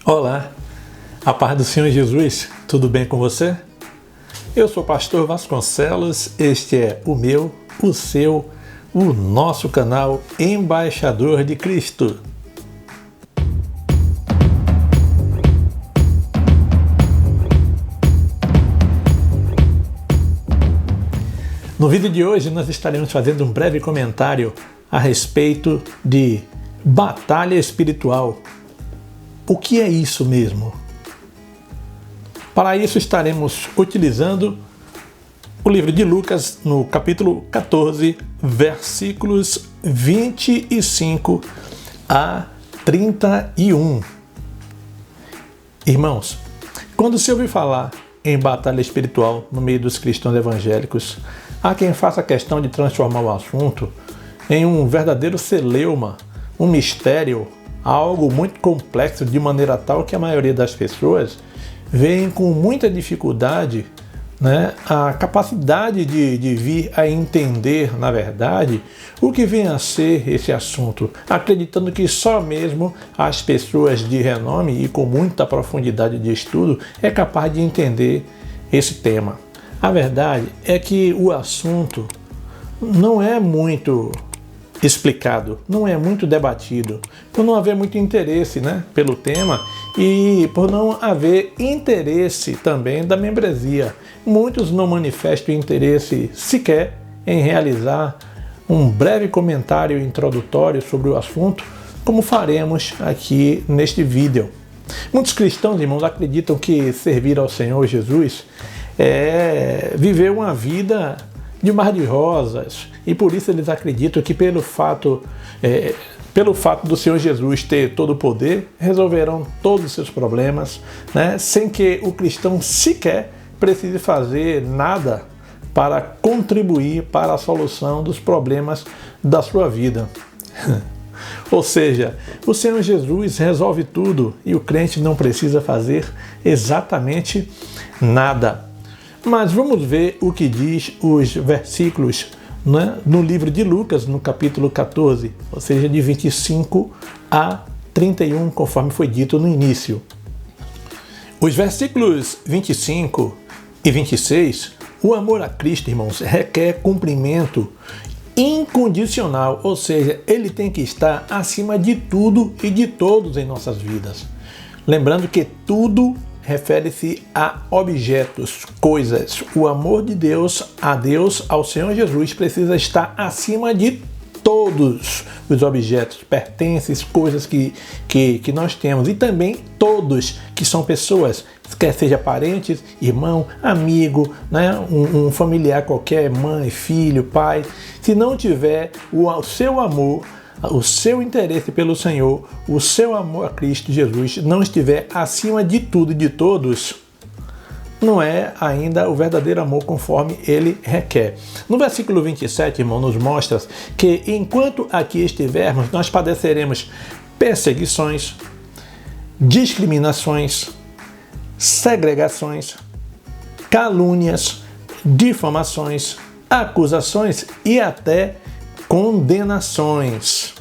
Olá, a paz do Senhor Jesus, tudo bem com você? Eu sou o pastor Vasconcelos, este é o meu, o seu, o nosso canal Embaixador de Cristo. No vídeo de hoje nós estaremos fazendo um breve comentário a respeito de batalha espiritual. O que é isso mesmo? Para isso estaremos utilizando o livro de Lucas, no capítulo 14, versículos 25 a 31. Irmãos, quando se ouve falar em batalha espiritual no meio dos cristãos evangélicos, há quem faça questão de transformar o assunto em um verdadeiro celeuma, um mistério, algo muito complexo, de maneira tal que a maioria das pessoas veem com muita dificuldade, a capacidade de vir a entender, na verdade, o que vem a ser esse assunto, acreditando que só mesmo as pessoas de renome e com muita profundidade de estudo é capaz de entender esse tema. A verdade é que o assunto não é muito explicado, não é muito debatido, por não haver muito interesse pelo tema e por não haver interesse também da membresia. Muitos não manifestam interesse sequer em realizar um breve comentário introdutório sobre o assunto, como faremos aqui neste vídeo. Muitos cristãos, irmãos, acreditam que servir ao Senhor Jesus é viver uma vida de mar de rosas, e por isso eles acreditam que pelo fato do Senhor Jesus ter todo o poder, resolverão todos os seus problemas, sem que o cristão sequer precise fazer nada para contribuir para a solução dos problemas da sua vida. Ou seja, o Senhor Jesus resolve tudo e o crente não precisa fazer exatamente nada. Mas vamos ver o que diz os versículos no livro de Lucas, no capítulo 14, ou seja, de 25 a 31, conforme foi dito no início. Os versículos 25 e 26, o amor a Cristo, irmãos, requer cumprimento incondicional, ou seja, ele tem que estar acima de tudo e de todos em nossas vidas. Lembrando que tudo refere-se a objetos, coisas. O amor de Deus a Deus, ao Senhor Jesus, precisa estar acima de todos os objetos, pertences, coisas que nós temos, e também todos que são pessoas, quer seja parentes, irmão, amigo, um familiar qualquer, mãe, filho, pai. Se não tiver o seu amor, o seu interesse pelo Senhor, o seu amor a Cristo Jesus não estiver acima de tudo e de todos, não é ainda o verdadeiro amor conforme ele requer. No versículo 27, irmão, nos mostra que enquanto aqui estivermos, nós padeceremos perseguições, discriminações, segregações, calúnias, difamações, acusações e até condenações,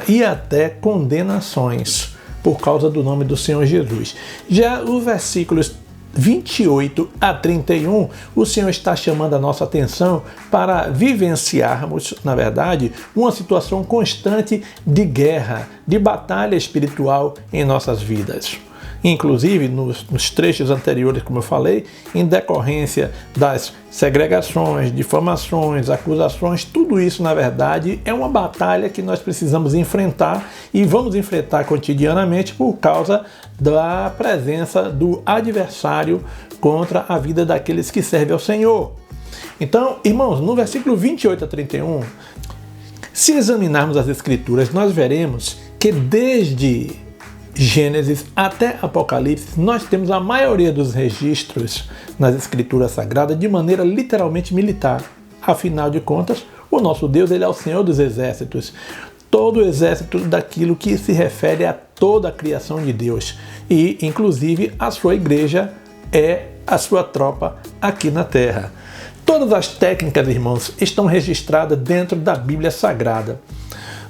E até condenações por causa do nome do Senhor Jesus. Já os versículos 28 a 31, o Senhor está chamando a nossa atenção para vivenciarmos, na verdade, uma situação constante de guerra, de batalha espiritual em nossas vidas. Inclusive, nos trechos anteriores, como eu falei, em decorrência das segregações, difamações, acusações, tudo isso, na verdade, é uma batalha que nós precisamos enfrentar e vamos enfrentar cotidianamente por causa da presença do adversário contra a vida daqueles que servem ao Senhor. Então, irmãos, no versículo 28 a 31, se examinarmos as Escrituras, nós veremos que desde Gênesis até Apocalipse, nós temos a maioria dos registros nas Escrituras Sagradas de maneira literalmente militar. Afinal de contas, o nosso Deus, ele é o Senhor dos exércitos. Todo o exército daquilo que se refere a toda a criação de Deus. E, inclusive, a sua igreja é a sua tropa aqui na terra. Todas as técnicas, irmãos, estão registradas dentro da Bíblia Sagrada.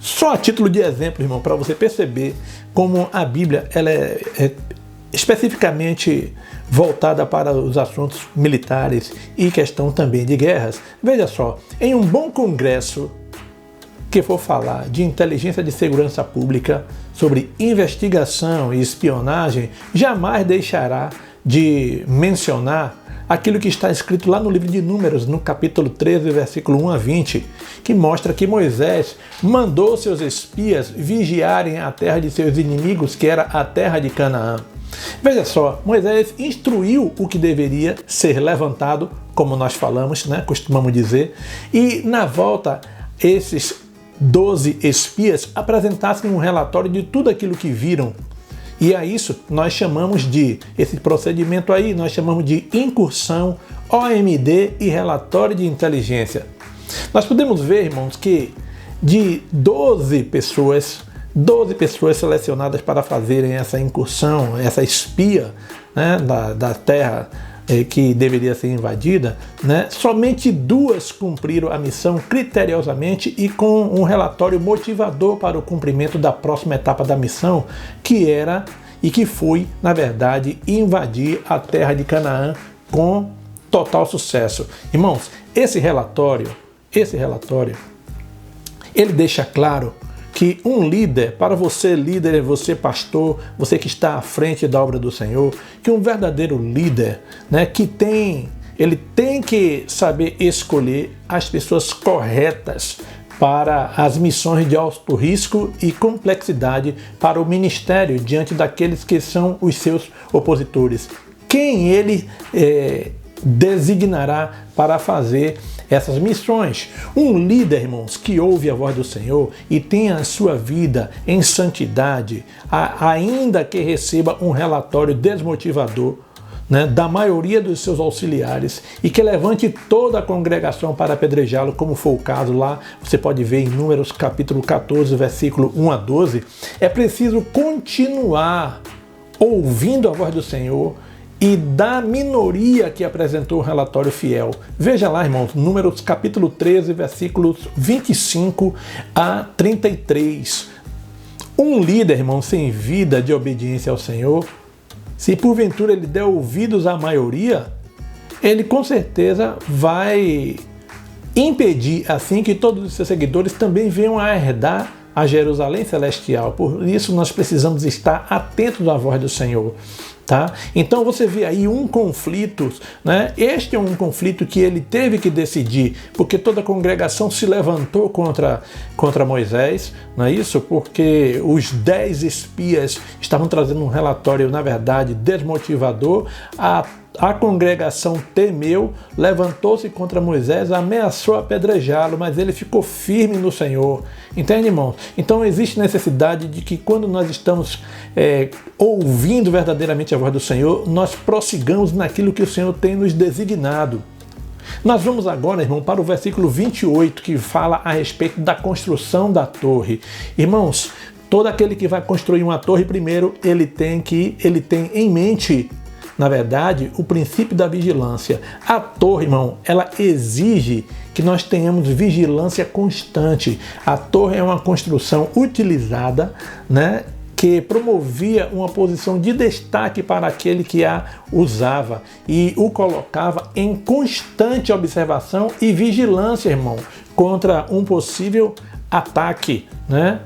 Só a título de exemplo, irmão, para você perceber como a Bíblia ela é especificamente voltada para os assuntos militares e questão também de guerras. Veja só, em um bom congresso que for falar de inteligência de segurança pública, sobre investigação e espionagem, jamais deixará de mencionar aquilo que está escrito lá no livro de Números, no capítulo 13, versículo 1 a 20, que mostra que Moisés mandou seus espias vigiarem a terra de seus inimigos, que era a terra de Canaã. Veja só, Moisés instruiu o que deveria ser levantado, como nós falamos, costumamos dizer, e na volta esses 12 espias apresentassem um relatório de tudo aquilo que viram. E a isso nós chamamos esse procedimento aí, nós chamamos de incursão, OMD e relatório de inteligência. Nós podemos ver, irmãos, que de 12 pessoas selecionadas para fazerem essa incursão, essa espia da terra que deveria ser invadida, somente 2 cumpriram a missão criteriosamente e com um relatório motivador para o cumprimento da próxima etapa da missão, que foi, na verdade, invadir a terra de Canaã com total sucesso. Irmãos, esse relatório, ele deixa claro que um líder, para você líder, você pastor, você que está à frente da obra do Senhor, que um verdadeiro líder, ele tem que saber escolher as pessoas corretas para as missões de alto risco e complexidade para o ministério diante daqueles que são os seus opositores. Quem ele designará para fazer essas missões. Um líder, irmãos, que ouve a voz do Senhor e tenha a sua vida em santidade, ainda que receba um relatório desmotivador da maioria dos seus auxiliares e que levante toda a congregação para apedrejá-lo, como foi o caso lá, você pode ver em Números capítulo 14, versículo 1 a 12, é preciso continuar ouvindo a voz do Senhor e da minoria que apresentou o relatório fiel. Veja lá, irmãos, Números capítulo 13, versículos 25 a 33. Um líder, irmão, sem vida de obediência ao Senhor, se porventura ele der ouvidos à maioria, ele com certeza vai impedir assim que todos os seus seguidores também venham a herdar a Jerusalém celestial. Por isso nós precisamos estar atentos à voz do Senhor. Tá? Então você vê aí um conflito, Este é um conflito que ele teve que decidir, porque toda a congregação se levantou contra Moisés, não é isso? Porque os 10 espias estavam trazendo um relatório, na verdade, desmotivador. A congregação temeu, levantou-se contra Moisés, ameaçou apedrejá-lo, mas ele ficou firme no Senhor. Entende, irmão? Então existe necessidade de que quando nós estamos ouvindo verdadeiramente a voz do Senhor, nós prossigamos naquilo que o Senhor tem nos designado. Nós vamos agora, irmão, para o versículo 28, que fala a respeito da construção da torre. Irmãos, todo aquele que vai construir uma torre, primeiro, ele tem em mente, na verdade, o princípio da vigilância. A torre, irmão, ela exige que nós tenhamos vigilância constante. A torre é uma construção utilizada, que promovia uma posição de destaque para aquele que a usava e o colocava em constante observação e vigilância, irmão, contra um possível ataque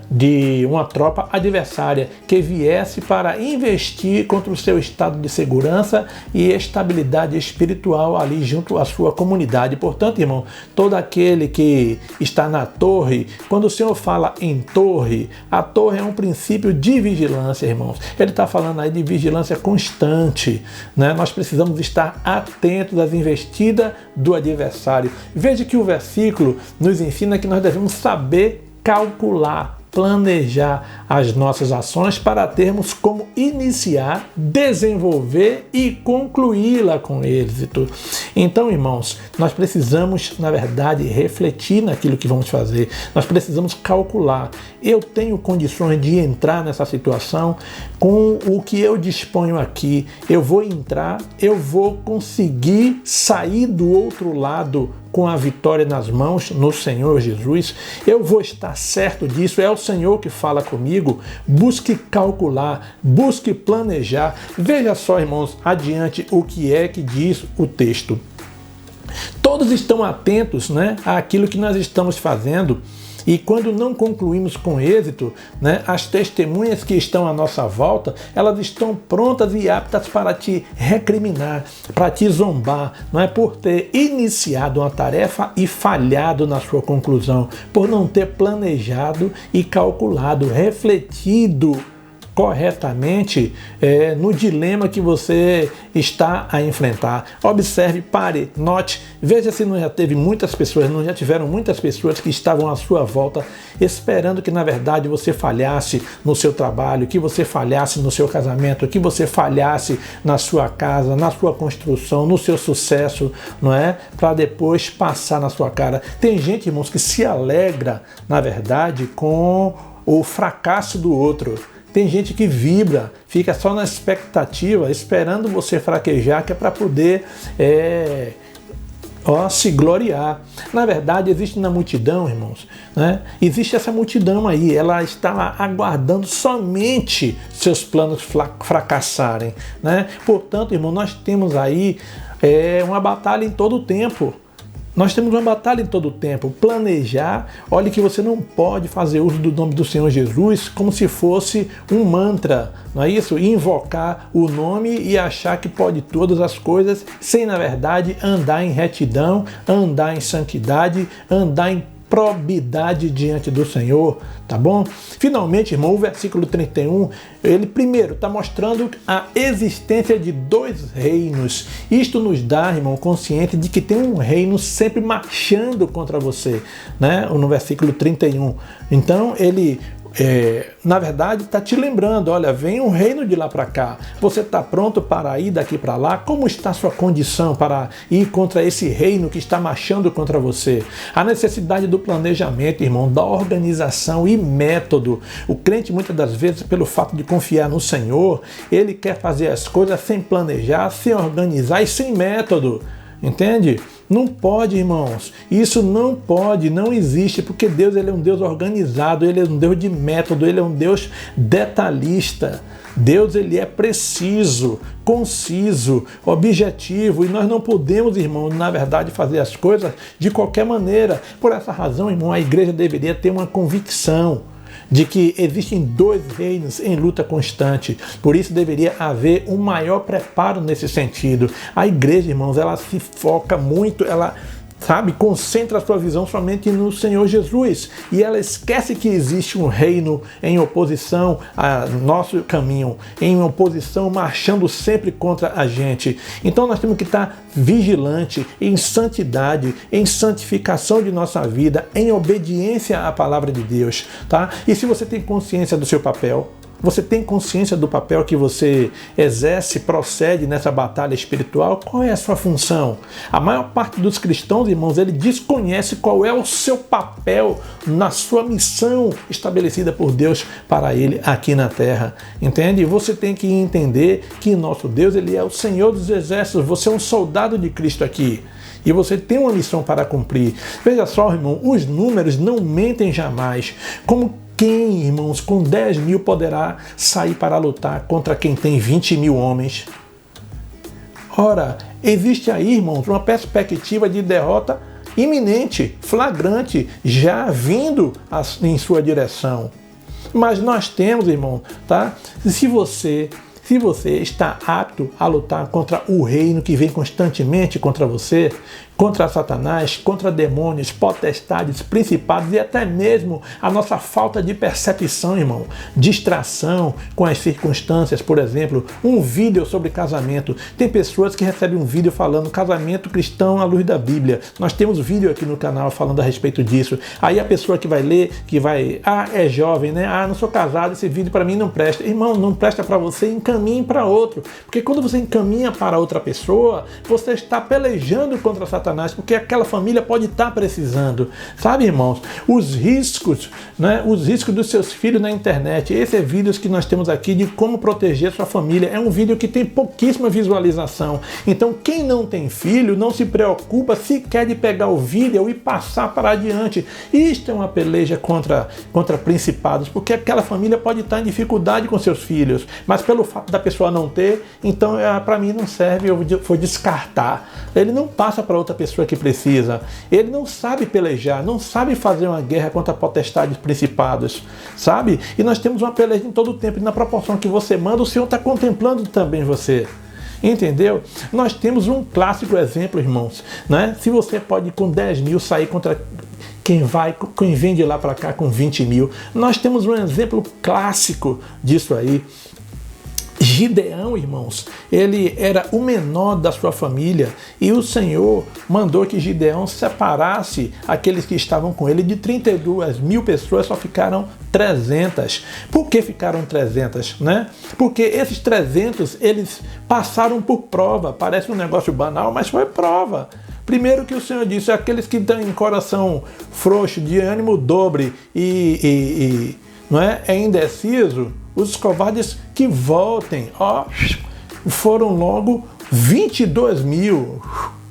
de uma tropa adversária que viesse para investir contra o seu estado de segurança e estabilidade espiritual ali junto à sua comunidade. Portanto, irmão, todo aquele que está na torre, quando o Senhor fala em torre, a torre é um princípio de vigilância, irmãos. Ele está falando aí de vigilância constante, Nós precisamos estar atentos às investidas do adversário. Veja que o versículo nos ensina que nós devemos saber calcular, planejar as nossas ações para termos como iniciar, desenvolver e concluí-la com êxito. Então, irmãos, nós precisamos, na verdade, refletir naquilo que vamos fazer. Nós precisamos calcular. Eu tenho condições de entrar nessa situação com o que eu disponho aqui. Eu vou entrar, eu vou conseguir sair do outro lado com a vitória nas mãos no Senhor Jesus. Eu vou estar certo disso, é o Senhor que fala comigo. Busque calcular, busque planejar. Veja só, irmãos, adiante o que é que diz o texto. Todos estão atentos, né, àquilo que nós estamos fazendo. E quando não concluímos com êxito, né, as testemunhas que estão à nossa volta, elas estão prontas e aptas para te recriminar, para te zombar, não é, por ter iniciado uma tarefa e falhado na sua conclusão, por não ter planejado e calculado, refletido corretamente no dilema que você está a enfrentar. Observe, pare, note, veja se não já teve muitas pessoas, não já tiveram muitas pessoas que estavam à sua volta esperando que na verdade você falhasse no seu trabalho, que você falhasse no seu casamento, que você falhasse na sua casa, na sua construção, no seu sucesso, não é? Para depois passar na sua cara. Tem gente, irmãos, que se alegra, na verdade, com o fracasso do outro. Tem gente que vibra, fica só na expectativa, esperando você fraquejar, que é para poder se gloriar. Na verdade, existe na multidão, irmãos, né? Existe essa multidão aí, ela está aguardando somente seus planos fracassarem, né? Portanto, irmão, nós temos aí uma batalha em todo o tempo. Nós temos uma batalha em todo o tempo. Planejar, olhe que você não pode fazer uso do nome do Senhor Jesus como se fosse um mantra, não é isso? Invocar o nome e achar que pode todas as coisas, sem na verdade andar em retidão, andar em santidade, andar em probidade diante do Senhor, tá bom? Finalmente, irmão, o versículo 31, ele primeiro está mostrando a existência de dois reinos. Isto nos dá, irmão, consciência de que tem um reino sempre marchando contra você, né? No versículo 31. Então, ele na verdade, está te lembrando, olha, vem um reino de lá para cá. Você está pronto para ir daqui para lá? Como está a sua condição para ir contra esse reino que está marchando contra você? A necessidade do planejamento, irmão, da organização e método. O crente, muitas das vezes, pelo fato de confiar no Senhor, ele quer fazer as coisas sem planejar, sem organizar e sem método. Entende? Não pode, irmãos. Isso não pode, não existe, porque Deus, ele é um Deus organizado, ele é um Deus de método, ele é um Deus detalhista. Deus, ele é preciso, conciso, objetivo, e nós não podemos, irmão, na verdade, fazer as coisas de qualquer maneira. Por essa razão, irmão, a igreja deveria ter uma convicção de que existem dois reinos em luta constante. Por isso deveria haver um maior preparo nesse sentido. A igreja, irmãos, ela se foca muito, ela concentra a sua visão somente no Senhor Jesus. E ela esquece que existe um reino em oposição ao nosso caminho, em oposição, marchando sempre contra a gente. Então nós temos que estar vigilante em santidade, em santificação de nossa vida, em obediência à palavra de Deus, tá? E se você tem consciência do seu papel, você tem consciência do papel que você exerce, procede nessa batalha espiritual? Qual é a sua função? A maior parte dos cristãos, irmãos, ele desconhece qual é o seu papel na sua missão estabelecida por Deus para ele aqui na terra. Entende? Você tem que entender que nosso Deus, ele é o Senhor dos exércitos. Você é um soldado de Cristo aqui. E você tem uma missão para cumprir. Veja só, irmão, os números não mentem jamais. Quem, irmãos, com 10 mil poderá sair para lutar contra quem tem 20 mil homens? Ora, existe aí, irmãos, uma perspectiva de derrota iminente, flagrante, já vindo em sua direção. Mas nós temos, irmão, tá? Se você está apto a lutar contra o reino que vem constantemente contra você, contra Satanás, contra demônios, potestades, principados e até mesmo a nossa falta de percepção, irmão, distração com as circunstâncias, por exemplo, um vídeo sobre casamento. Tem pessoas que recebem um vídeo falando casamento cristão à luz da Bíblia. Nós temos vídeo aqui no canal falando a respeito disso. Aí a pessoa que vai ler, é jovem, né? Não sou casado, esse vídeo para mim não presta. Irmão, não presta para você, encaminhe para outro. Porque quando você encaminha para outra pessoa, você está pelejando contra Satanás. Satanás, porque aquela família pode estar precisando. Sabe, irmãos, os riscos, né? Os riscos dos seus filhos na internet. Esse é vídeos que nós temos aqui de como proteger sua família. É um vídeo que tem pouquíssima visualização. Então, quem não tem filho, não se preocupa sequer de pegar o vídeo e passar para adiante. Isto é uma peleja contra principados, porque aquela família pode estar em dificuldade com seus filhos, mas pelo fato da pessoa não ter, então para mim não serve, eu vou descartar. Ele não passa para outra pessoa que precisa. Ele não sabe pelejar, não sabe fazer uma guerra contra potestades principados, sabe? E nós temos uma peleja em todo o tempo, e na proporção que você manda, o Senhor está contemplando também você. Entendeu? Nós temos um clássico exemplo, irmãos, né? Se você pode com 10 mil sair contra quem vem de lá para cá com 20 mil. Nós temos um exemplo clássico disso aí. Gideão, irmãos, ele era o menor da sua família e o Senhor mandou que Gideão separasse aqueles que estavam com ele. De 32 mil pessoas só ficaram 300. Por que ficaram 300, né? Porque esses 300, eles passaram por prova. Parece um negócio banal, mas foi prova. Primeiro que o Senhor disse, aqueles que estão em coração frouxo, de ânimo dobre não é indeciso, os covardes que voltem. Foram logo 22 mil.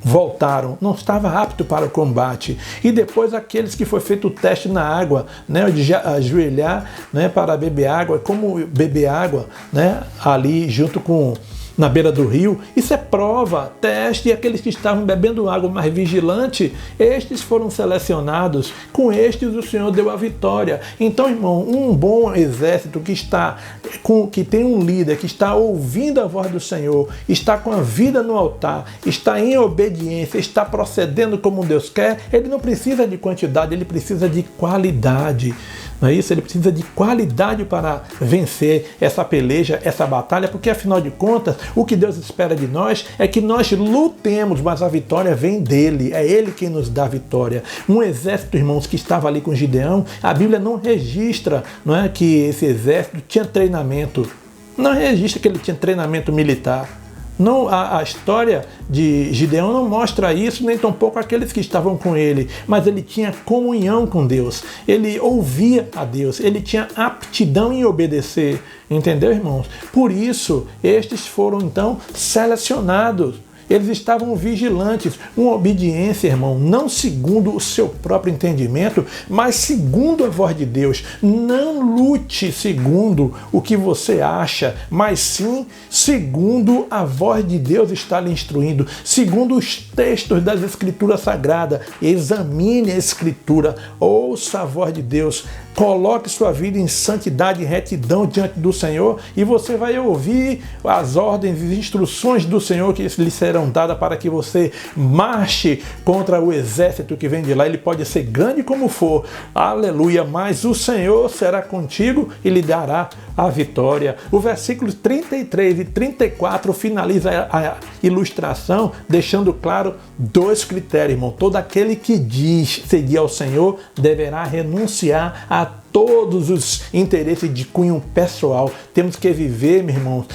Voltaram, não estava apto para o combate. E depois aqueles que foi feito o teste na água, né, de ajoelhar, né, para beber água, como beber água, né, ali junto com na beira do rio, isso é prova, teste, e aqueles que estavam bebendo água mais vigilante, estes foram selecionados, com estes o Senhor deu a vitória. Então, irmão, um bom exército que tem um líder, que está ouvindo a voz do Senhor, está com a vida no altar, está em obediência, está procedendo como Deus quer, ele não precisa de quantidade, ele precisa de qualidade. Não é isso? Ele precisa de qualidade para vencer essa peleja, essa batalha, porque afinal de contas, o que Deus espera de nós é que nós lutemos, mas a vitória vem dele, é ele quem nos dá a vitória. Um exército, irmãos, que estava ali com Gideão, a Bíblia não registra, não é, que esse exército tinha treinamento, não registra que ele tinha treinamento militar. Não, a história de Gideão não mostra isso, nem tampouco aqueles que estavam com ele, mas ele tinha comunhão com Deus, ele ouvia a Deus, ele tinha aptidão em obedecer, entendeu, irmãos? Por isso, estes foram então selecionados. Eles estavam vigilantes, uma obediência, irmão, não segundo o seu próprio entendimento, mas segundo a voz de Deus. Não lute segundo o que você acha, mas sim segundo a voz de Deus está lhe instruindo, segundo os textos das Escrituras Sagradas. Examine a Escritura, ouça a voz de Deus, coloque sua vida em santidade e retidão diante do Senhor e você vai ouvir as ordens e instruções do Senhor que lhe serão dadas para que você marche contra o exército que vem de lá. Ele pode ser grande como for, aleluia, mas o Senhor será contigo e lhe dará a vitória. O versículo 33 e 34 finaliza a ilustração, deixando claro dois critérios, irmão. Todo aquele que diz seguir ao Senhor deverá renunciar a todos os interesses de cunho pessoal. Temos que viver, meu irmão,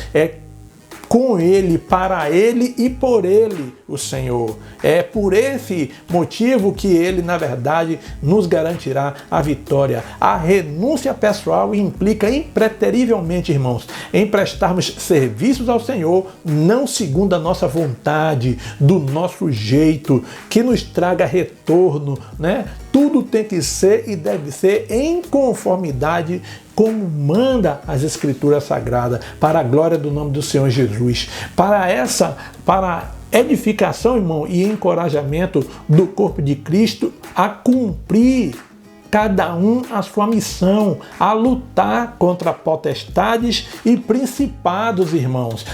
com Ele, para Ele e por Ele, o Senhor. É por esse motivo que Ele, na verdade, nos garantirá a vitória. A renúncia pessoal implica impreterivelmente, irmãos, em prestarmos serviços ao Senhor, não segundo a nossa vontade, do nosso jeito, que nos traga retorno, né? Tudo tem que ser e deve ser em conformidade como manda as Escrituras Sagradas, para a glória do nome do Senhor Jesus. Para edificação, irmão, e encorajamento do corpo de Cristo a cumprir cada um a sua missão, a lutar contra potestades e principados, irmãos,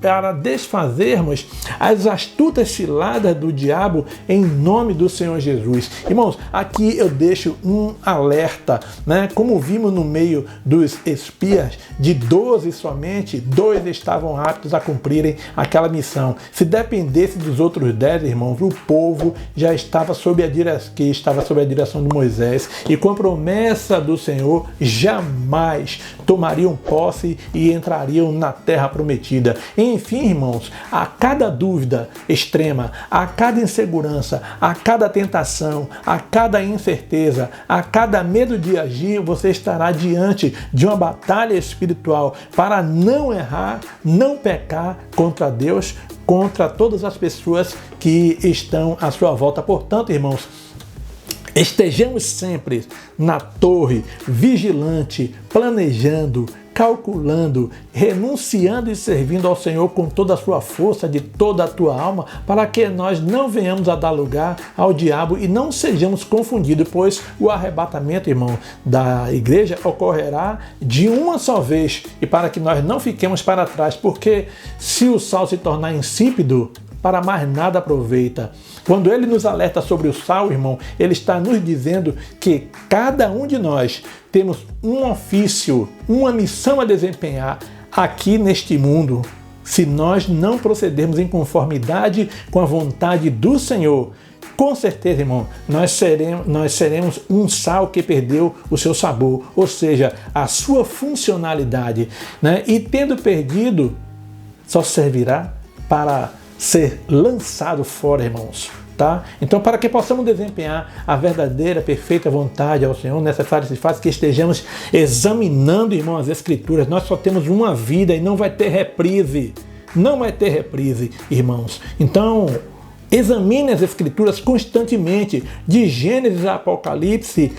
para desfazermos as astutas ciladas do diabo em nome do Senhor Jesus. Irmãos, aqui eu deixo um alerta, né? Como vimos no meio dos espias, de 12 somente, 2 estavam aptos a cumprirem aquela missão. Se dependesse dos outros 10, irmãos, o povo já estava sob a direção geração de Moisés e com a promessa do Senhor jamais tomariam posse e entrariam na terra prometida. Enfim, irmãos, a cada dúvida extrema, a cada insegurança, a cada tentação, a cada incerteza, a cada medo de agir, você estará diante de uma batalha espiritual para não errar, não pecar contra Deus, contra todas as pessoas que estão à sua volta. Portanto, irmãos, estejamos sempre na torre, vigilante, planejando, calculando, renunciando e servindo ao Senhor com toda a sua força, de toda a tua alma, para que nós não venhamos a dar lugar ao diabo e não sejamos confundidos, pois o arrebatamento, irmão, da igreja ocorrerá de uma só vez, e para que nós não fiquemos para trás, porque se o sal se tornar insípido, para mais nada aproveita. Quando ele nos alerta sobre o sal, irmão, ele está nos dizendo que cada um de nós temos um ofício, uma missão a desempenhar aqui neste mundo. Se nós não procedermos em conformidade com a vontade do Senhor, com certeza, irmão, nós seremos um sal que perdeu o seu sabor, ou seja, a sua funcionalidade, né? E tendo perdido, só servirá para ser lançado fora, irmãos. Tá? Então, para que possamos desempenhar a verdadeira, perfeita vontade ao Senhor, necessário se faz que estejamos examinando, irmão, as Escrituras. Nós só temos uma vida e não vai ter reprise. Não vai ter reprise, irmãos. Então, examine as Escrituras constantemente, de Gênesis a Apocalipse,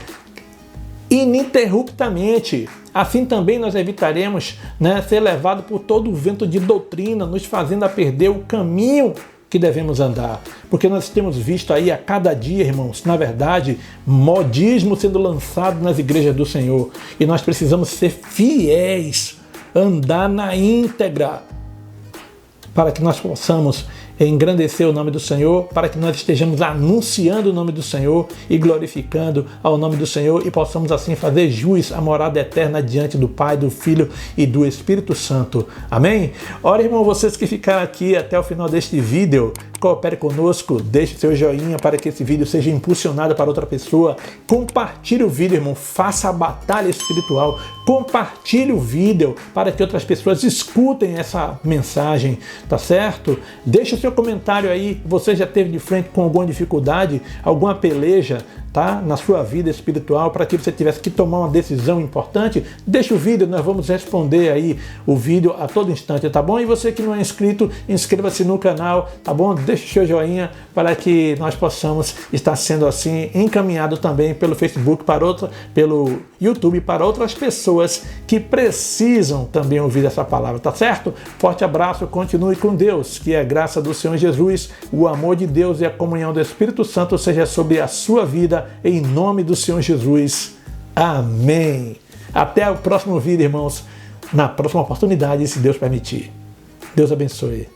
ininterruptamente. Assim também nós evitaremos, né, ser levados por todo o vento de doutrina, nos fazendo a perder o caminho que devemos andar. Porque nós temos visto aí a cada dia, irmãos, na verdade, modismo sendo lançado nas igrejas do Senhor. E nós precisamos ser fiéis, andar na íntegra, para que nós possamos engrandecer o nome do Senhor, para que nós estejamos anunciando o nome do Senhor e glorificando ao nome do Senhor, e possamos assim fazer jus à morada eterna diante do Pai, do Filho e do Espírito Santo. Amém? Ora, irmão, vocês que ficaram aqui até o final deste vídeo, coopere conosco, deixe seu joinha para que esse vídeo seja impulsionado para outra pessoa. Compartilhe o vídeo, irmão, faça a batalha espiritual. Compartilhe o vídeo para que outras pessoas escutem essa mensagem, tá certo? Deixe o seu comentário aí, você já teve de frente com alguma dificuldade, alguma peleja, tá? Na sua vida espiritual, para que você tivesse que tomar uma decisão importante, deixa o vídeo, nós vamos responder aí o vídeo a todo instante, tá bom? E você que não é inscrito, inscreva-se no canal, tá bom? Deixa o seu joinha para que nós possamos estar sendo assim encaminhado também pelo Facebook, pelo YouTube, para outras pessoas que precisam também ouvir essa palavra, tá certo? Forte abraço, continue com Deus, que a graça do Senhor Jesus, o amor de Deus e a comunhão do Espírito Santo seja sobre a sua vida, em nome do Senhor Jesus. Amém. Até o próximo vídeo, irmãos, na próxima oportunidade, se Deus permitir. Deus abençoe.